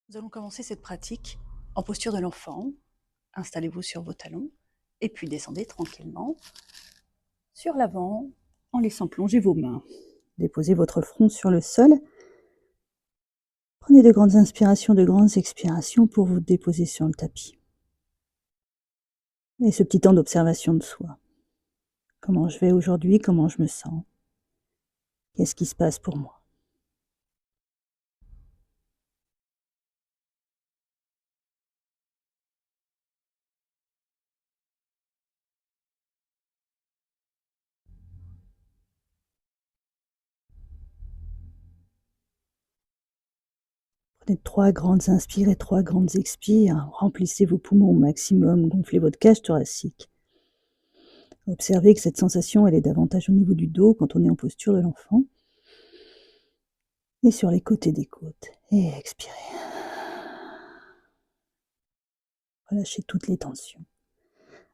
Nous allons commencer cette pratique en posture de l'enfant. Installez-vous sur vos talons et puis descendez tranquillement sur l'avant en laissant plonger vos mains. Déposez votre front sur le sol. Prenez de grandes inspirations, de grandes expirations pour vous déposer sur le tapis. Et ce petit temps d'observation de soi. Comment je vais aujourd'hui? Comment je me sens? Qu'est-ce qui se passe pour moi? Prenez 3 grandes inspires et 3 grandes expires. Remplissez vos poumons au maximum. Gonflez votre cage thoracique. Observez que cette sensation, elle est davantage au niveau du dos quand on est en posture de l'enfant. Et sur les côtés des côtes. Et expirez. Relâchez toutes les tensions.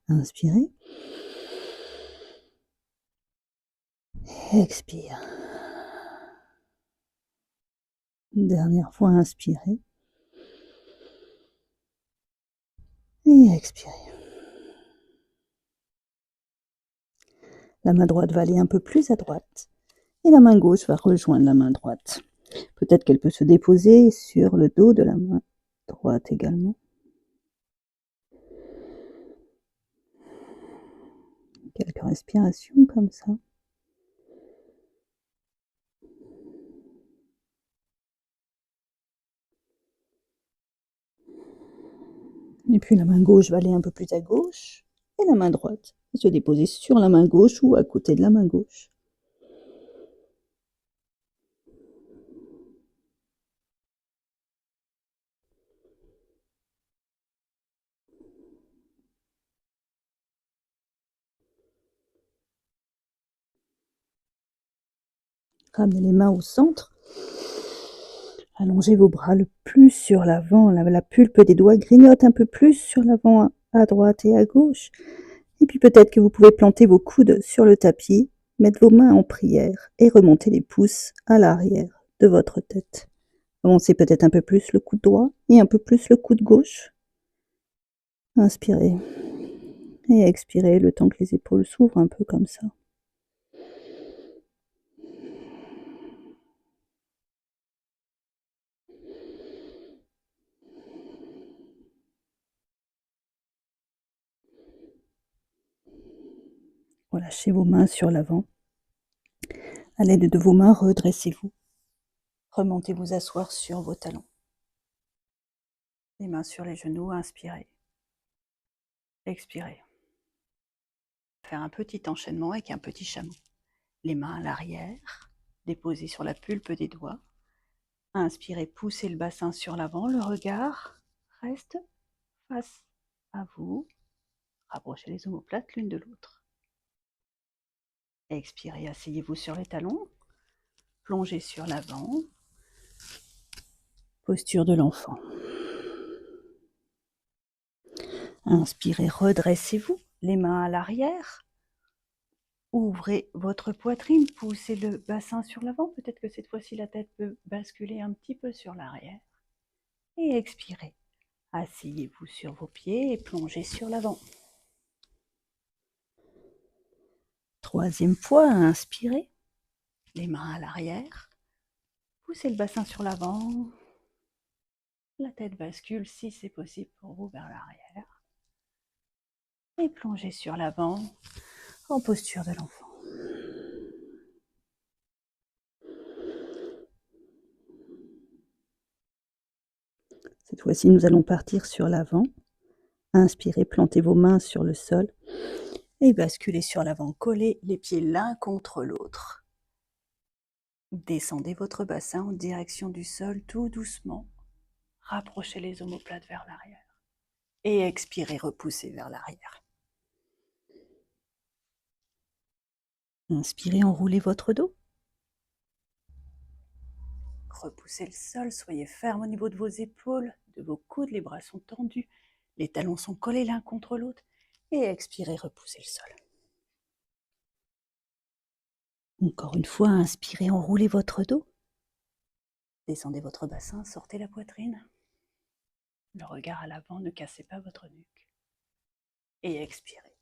Inspirez. Expire. Dernière fois, inspirez. Et expirez. La main droite va aller un peu plus à droite. Et la main gauche va rejoindre la main droite. Peut-être qu'elle peut se déposer sur le dos de la main droite également. Quelques respirations comme ça. Et puis la main gauche va aller un peu plus à gauche. Et la main droite va se déposer sur la main gauche ou à côté de la main gauche. Ramenez les mains au centre. Allongez vos bras le plus sur l'avant. La pulpe des doigts grignote un peu plus sur l'avant à droite et à gauche. Et puis peut-être que vous pouvez planter vos coudes sur le tapis, mettre vos mains en prière et remonter les pouces à l'arrière de votre tête. Avancez peut-être un peu plus le coude droit et un peu plus le coude gauche. Inspirez et expirez le temps que les épaules s'ouvrent un peu comme ça. Relâchez vos mains sur l'avant. À l'aide de vos mains, redressez-vous. Remontez vous asseoir sur vos talons. Les mains sur les genoux, inspirez. Expirez. Faire un petit enchaînement avec un petit chameau. Les mains à l'arrière, déposées sur la pulpe des doigts. Inspirez, poussez le bassin sur l'avant, le regard reste face à vous. Rapprochez les omoplates l'une de l'autre. Expirez, asseyez-vous sur les talons. Plongez sur l'avant. Posture de l'enfant. Inspirez, redressez-vous, les mains à l'arrière. Ouvrez votre poitrine, poussez le bassin sur l'avant. Peut-être que cette fois-ci, la tête peut basculer un petit peu sur l'arrière. Et expirez. Asseyez-vous sur vos pieds et plongez sur l'avant. Troisième fois, inspirez. Les mains à l'arrière. Poussez le bassin sur l'avant. La tête bascule si c'est possible pour vous vers l'arrière. Et plongez sur l'avant en posture de l'enfant. Cette fois-ci, nous allons partir sur l'avant. Inspirez, plantez vos mains sur le sol et basculez sur l'avant. Collez les pieds l'un contre l'autre. Descendez votre bassin en direction du sol tout doucement. Rapprochez les omoplates vers l'arrière. Et expirez, repoussez vers l'arrière. Inspirez, enroulez votre dos. Repoussez le sol, soyez ferme au niveau de vos épaules, de vos coudes, les bras sont tendus, les talons sont collés l'un contre l'autre. Et expirez, repoussez le sol. Encore une fois, inspirez, enroulez votre dos. Descendez votre bassin, sortez la poitrine. Le regard à l'avant, ne cassez pas votre nuque. Et expirez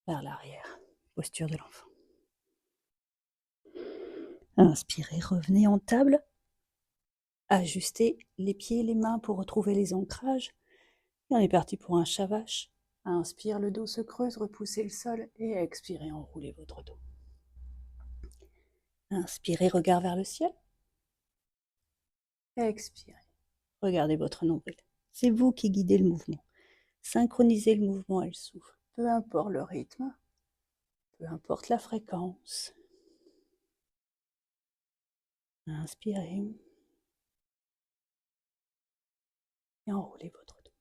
vers l'arrière, posture de l'enfant. Inspirez, revenez en table. Ajustez les pieds et les mains pour retrouver les ancrages. Et on est parti pour un chat vache. Inspire, le dos se creuse, repoussez le sol et expirez, enroulez votre dos. Inspirez, regard vers le ciel. Expirez, regardez votre nombril. C'est vous qui guidez le mouvement. Synchronisez le mouvement et le souffle. Peu importe le rythme, peu importe la fréquence. Inspirez. Et enroulez votre dos.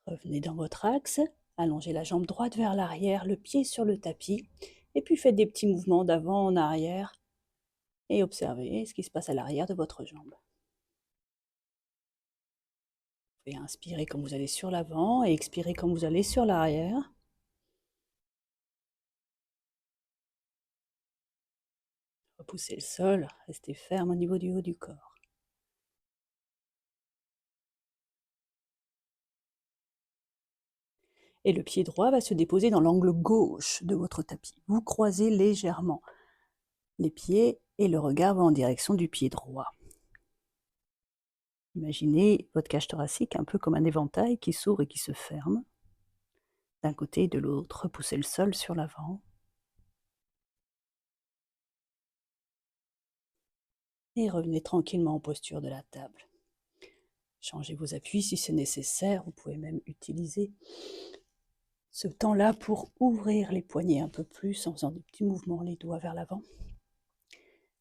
Revenez dans votre axe, allongez la jambe droite vers l'arrière, le pied sur le tapis, et puis faites des petits mouvements d'avant en arrière, et observez ce qui se passe à l'arrière de votre jambe. Vous pouvez inspirer comme vous allez sur l'avant, et expirer comme vous allez sur l'arrière. Repoussez le sol, restez ferme au niveau du haut du corps. Et le pied droit va se déposer dans l'angle gauche de votre tapis. Vous croisez légèrement les pieds et le regard va en direction du pied droit. Imaginez votre cage thoracique un peu comme un éventail qui s'ouvre et qui se ferme. D'un côté et de l'autre, repoussez le sol sur l'avant. Et revenez tranquillement en posture de la table. Changez vos appuis si c'est nécessaire. Vous pouvez même utiliser ce temps-là pour ouvrir les poignets un peu plus en faisant des petits mouvements, les doigts vers l'avant.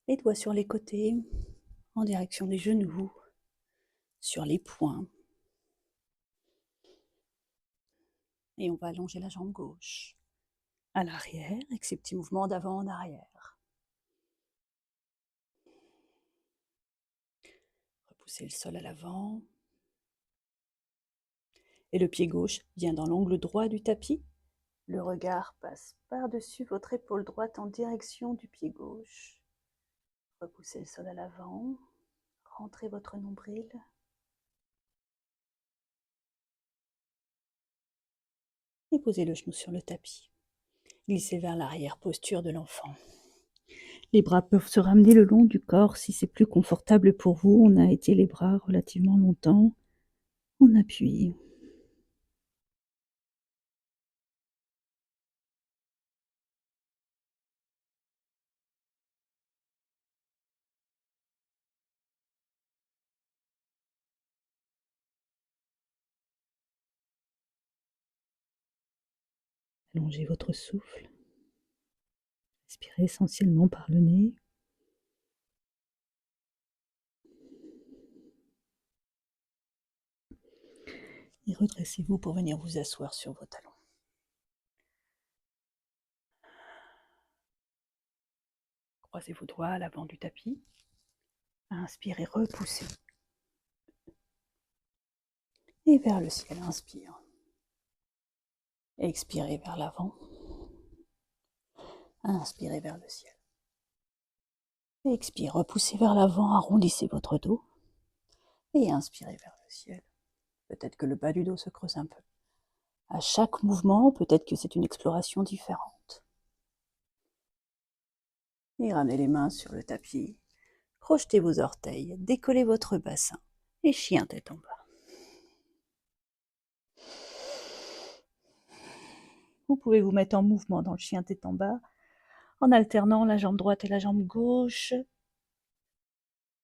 Les doigts sur les côtés, en direction des genoux, sur les poings. Et on va allonger la jambe gauche à l'arrière avec ces petits mouvements d'avant en arrière. Repoussez le sol à l'avant. Et le pied gauche vient dans l'angle droit du tapis. Le regard passe par-dessus votre épaule droite en direction du pied gauche. Repoussez le sol à l'avant. Rentrez votre nombril. Et posez le genou sur le tapis. Glissez vers l'arrière, posture de l'enfant. Les bras peuvent se ramener le long du corps si c'est plus confortable pour vous. On a étiré les bras relativement longtemps. On appuie. Allongez votre souffle. Respirez essentiellement par le nez. Et redressez-vous pour venir vous asseoir sur vos talons. Croisez vos doigts à l'avant du tapis. Inspirez, repoussez. Et vers le ciel, inspire. Expirez vers l'avant. Inspirez vers le ciel. Expire, repoussez vers l'avant, arrondissez votre dos. Et inspirez vers le ciel. Peut-être que le bas du dos se creuse un peu. À chaque mouvement, peut-être que c'est une exploration différente. Et ramenez les mains sur le tapis. Projetez vos orteils, décollez votre bassin. Et chien tête en bas. Vous pouvez vous mettre en mouvement dans le chien tête en bas, en alternant la jambe droite et la jambe gauche,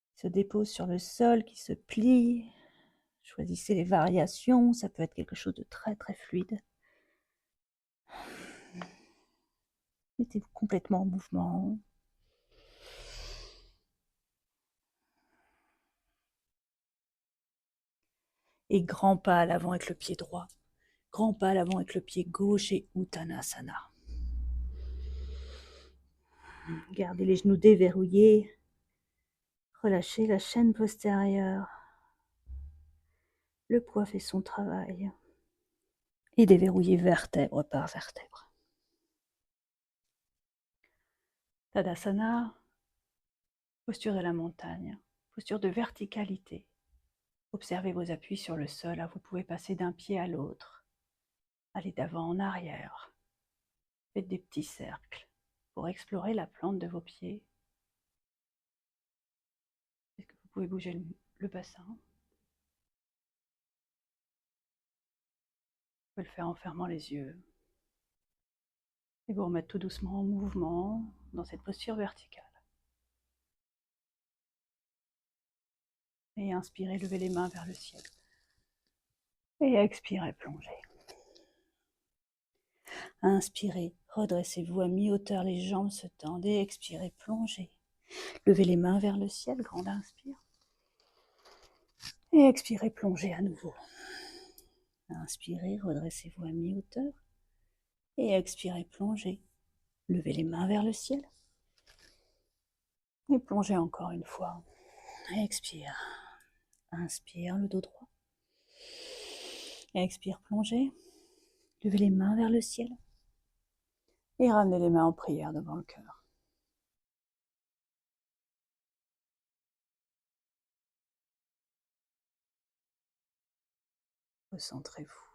qui se dépose sur le sol, qui se plie. Choisissez les variations, ça peut être quelque chose de très très fluide. Mettez-vous complètement en mouvement. Et grand pas à l'avant avec le pied droit. Grand pas à l'avant avec le pied gauche et Uttanasana. Gardez les genoux déverrouillés. Relâchez la chaîne postérieure. Le poids fait son travail. Et déverrouillez vertèbre par vertèbre. Tadasana, posture de la montagne. posture de verticalité. Observez vos appuis sur le sol, vous pouvez passer d'un pied à l'autre, aller d'avant en arrière. Faites des petits cercles pour explorer la plante de vos pieds. Est-ce que vous pouvez bouger le bassin? Vous pouvez le faire en fermant les yeux. Et vous remettre tout doucement en mouvement dans cette posture verticale. Et inspirez, levez les mains vers le ciel. Et expirez, plongez. Inspirez, redressez-vous à mi-hauteur, les jambes se tendent. Et expirez, plongez. Levez les mains vers le ciel, grande inspire. Et expirez, plongez à nouveau. Inspirez, redressez-vous à mi-hauteur. Et expirez, plongez. Levez les mains vers le ciel. Et plongez encore une fois. Expire. Inspire, le dos droit. Expire, plongez. Levez les mains vers le ciel. Et ramenez les mains en prière devant le cœur. Recentrez-vous.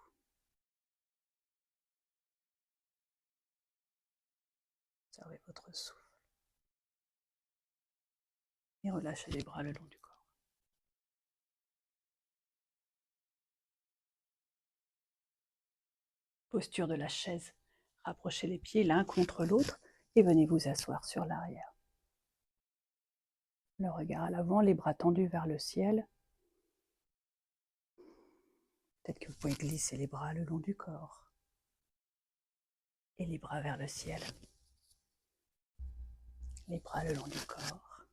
Observez votre souffle. Et relâchez les bras le long du corps. Posture de la chaise. Rapprochez les pieds l'un contre l'autre et venez vous asseoir sur l'arrière. Le regard à l'avant, les bras tendus vers le ciel. Peut-être que vous pouvez glisser les bras le long du corps. Et les bras vers le ciel. Les bras le long du corps.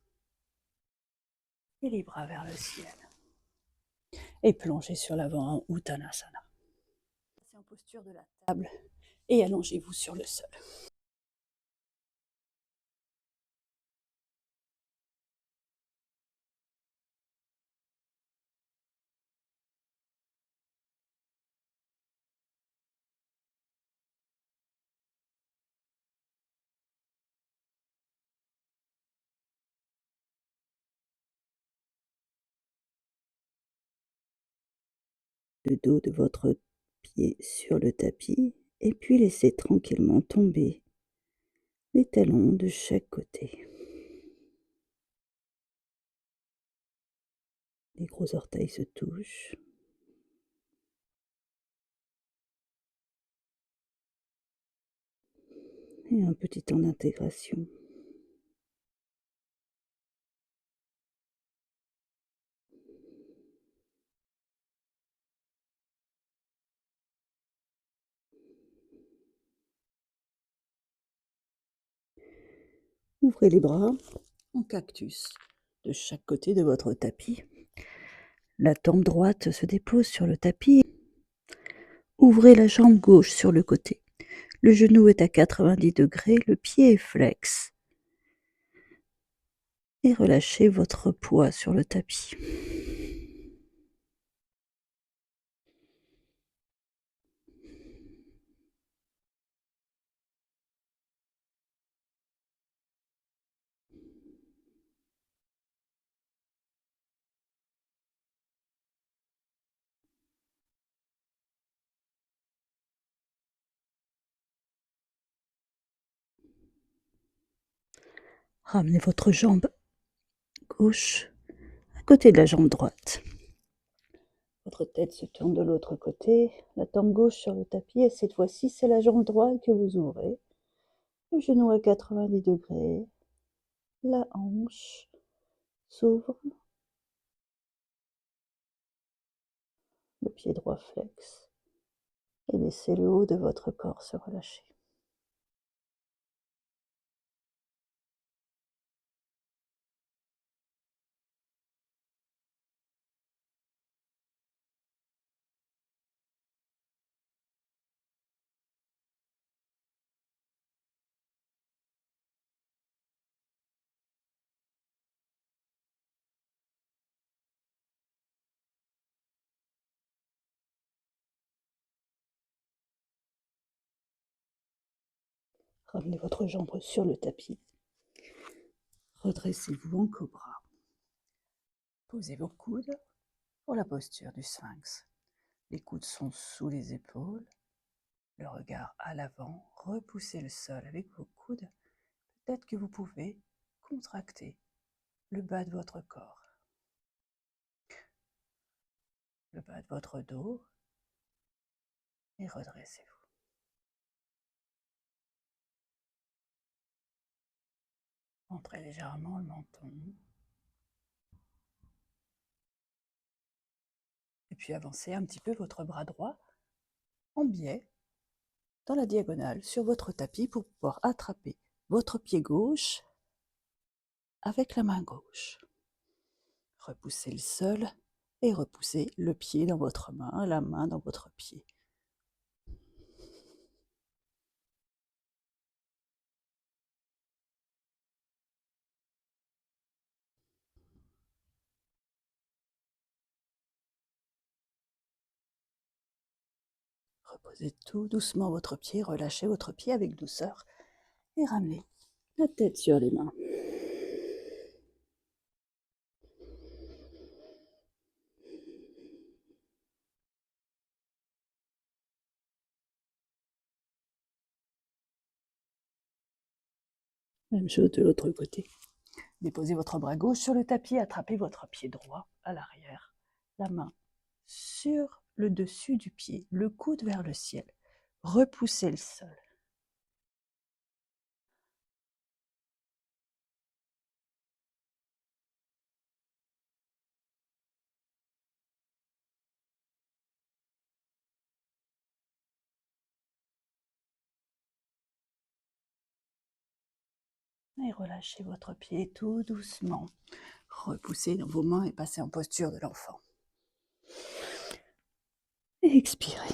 Et les bras vers le ciel. Et plongez sur l'avant en Uttanasana. Passez en posture de la table et allongez-vous sur le sol. Le dos de votre pied sur le tapis et puis laissez tranquillement tomber les talons de chaque côté. Les gros orteils se touchent. Et un petit temps d'intégration. Ouvrez les bras en cactus de chaque côté de votre tapis. La tempe droite se dépose sur le tapis. Ouvrez la jambe gauche sur le côté. Le genou est à 90 degrés, le pied est flex. Et relâchez votre poids sur le tapis. Ramenez votre jambe gauche à côté de la jambe droite. Votre tête se tourne de l'autre côté, la tempe gauche sur le tapis, et cette fois-ci, c'est la jambe droite que vous ouvrez. Le genou à 90 degrés, la hanche s'ouvre, le pied droit flex, et laissez le haut de votre corps se relâcher. Ramenez votre jambe sur le tapis. Redressez-vous en cobra. Posez vos coudes pour la posture du sphinx. Les coudes sont sous les épaules, le regard à l'avant, repoussez le sol avec vos coudes. Peut-être que vous pouvez contracter le bas de votre corps, le bas de votre dos et redressez-vous. Entrez légèrement le menton. Et puis avancez un petit peu votre bras droit en biais dans la diagonale sur votre tapis pour pouvoir attraper votre pied gauche avec la main gauche. Repoussez le sol et repoussez le pied dans votre main, la main dans votre pied. Reposez tout doucement votre pied, relâchez votre pied avec douceur et ramenez la tête sur les mains. Même chose de l'autre côté. Déposez votre bras gauche sur le tapis, attrapez votre pied droit à l'arrière, la main sur le dessus du pied, le coude vers le ciel. Repoussez le sol. Et relâchez votre pied tout doucement. Repoussez dans vos mains et passez en posture de l'enfant. Et expirez.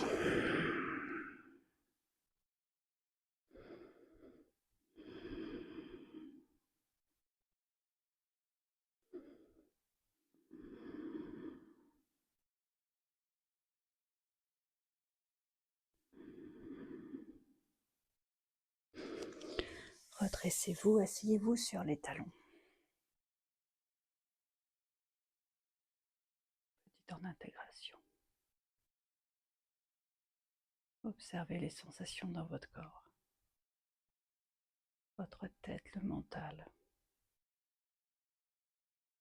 Redressez-vous, asseyez-vous sur les talons. Petit temps d'intégration. Observez les sensations dans votre corps, votre tête, le mental.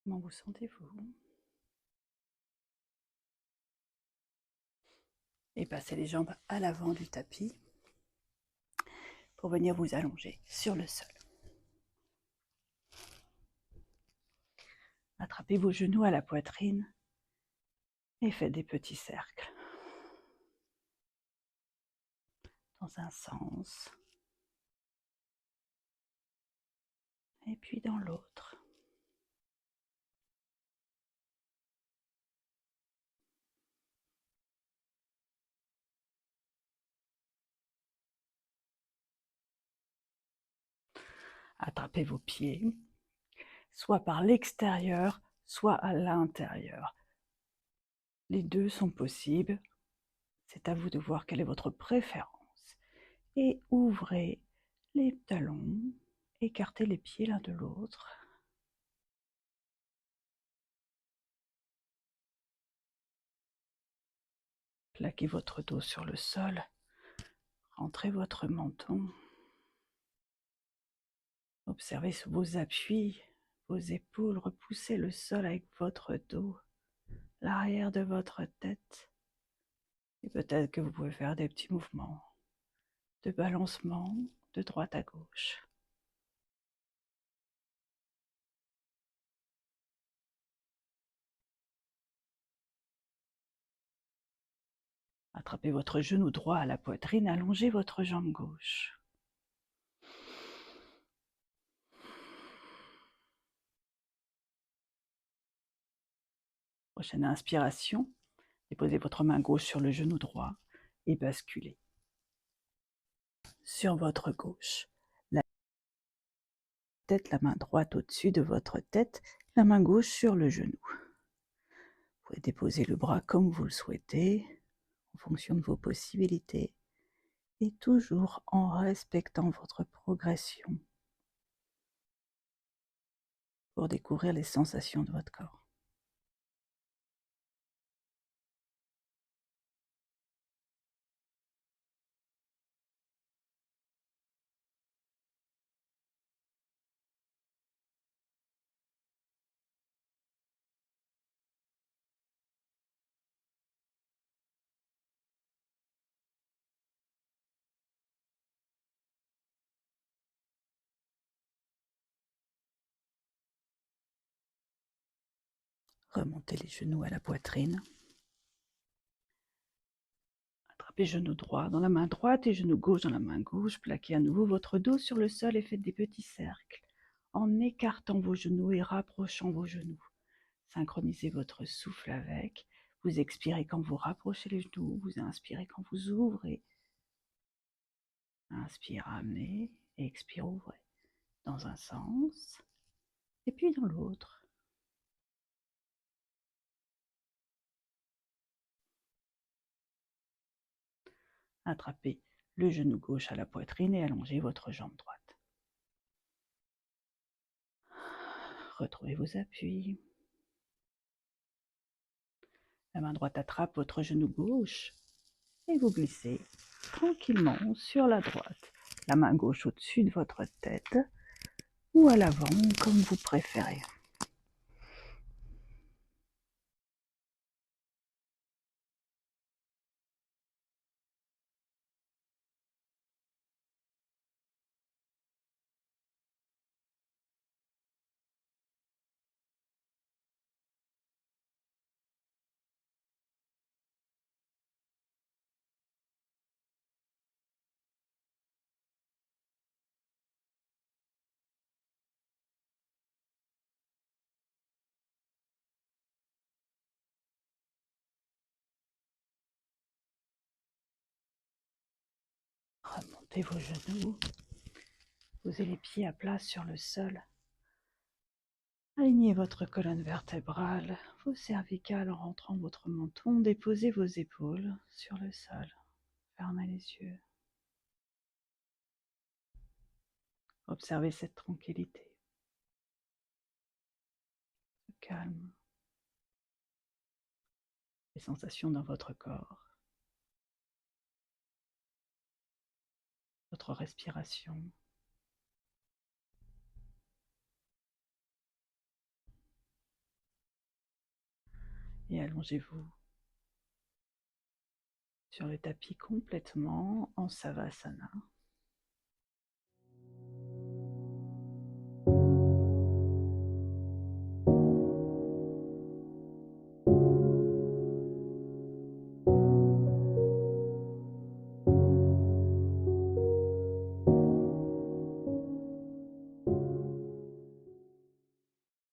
Comment vous sentez-vous? Et passez les jambes à l'avant du tapis pour venir vous allonger sur le sol. Attrapez vos genoux à la poitrine et faites des petits cercles. Dans un sens et puis dans l'autre. Attrapez vos pieds, soit par l'extérieur, soit à l'intérieur. Les deux sont possibles. C'est à vous de voir quelle est votre préférence. Et ouvrez les talons, écartez les pieds l'un de l'autre. Plaquez votre dos sur le sol, rentrez votre menton. Observez vos appuis, vos épaules, repoussez le sol avec votre dos, l'arrière de votre tête. Et peut-être que vous pouvez faire des petits mouvements de balancement de droite à gauche. Attrapez votre genou droit à la poitrine, allongez votre jambe gauche. Prochaine inspiration, déposez votre main gauche sur le genou droit et basculez sur votre gauche. La tête, la main droite au-dessus de votre tête, la main gauche sur le genou. Vous pouvez déposer le bras comme vous le souhaitez, en fonction de vos possibilités, et toujours en respectant votre progression pour découvrir les sensations de votre corps. Remontez les genoux à la poitrine. Attrapez genou droit dans la main droite et genou gauche dans la main gauche. Plaquez à nouveau votre dos sur le sol et faites des petits cercles en écartant vos genoux et rapprochant vos genoux. Synchronisez votre souffle avec. Vous expirez quand vous rapprochez les genoux, vous inspirez quand vous ouvrez. Inspire, amenez, et expire, ouvrez. Dans un sens, et puis dans l'autre. Attrapez le genou gauche à la poitrine et allongez votre jambe droite. Retrouvez vos appuis. La main droite attrape votre genou gauche et vous glissez tranquillement sur la droite. La main gauche au-dessus de votre tête ou à l'avant, comme vous préférez. Remontez vos genoux. Posez les pieds à plat sur le sol. Alignez votre colonne vertébrale, vos cervicales en rentrant votre menton. Déposez vos épaules sur le sol. Fermez les yeux. Observez cette tranquillité, ce calme, les sensations dans votre corps, votre respiration. Et allongez-vous sur le tapis complètement en Savasana.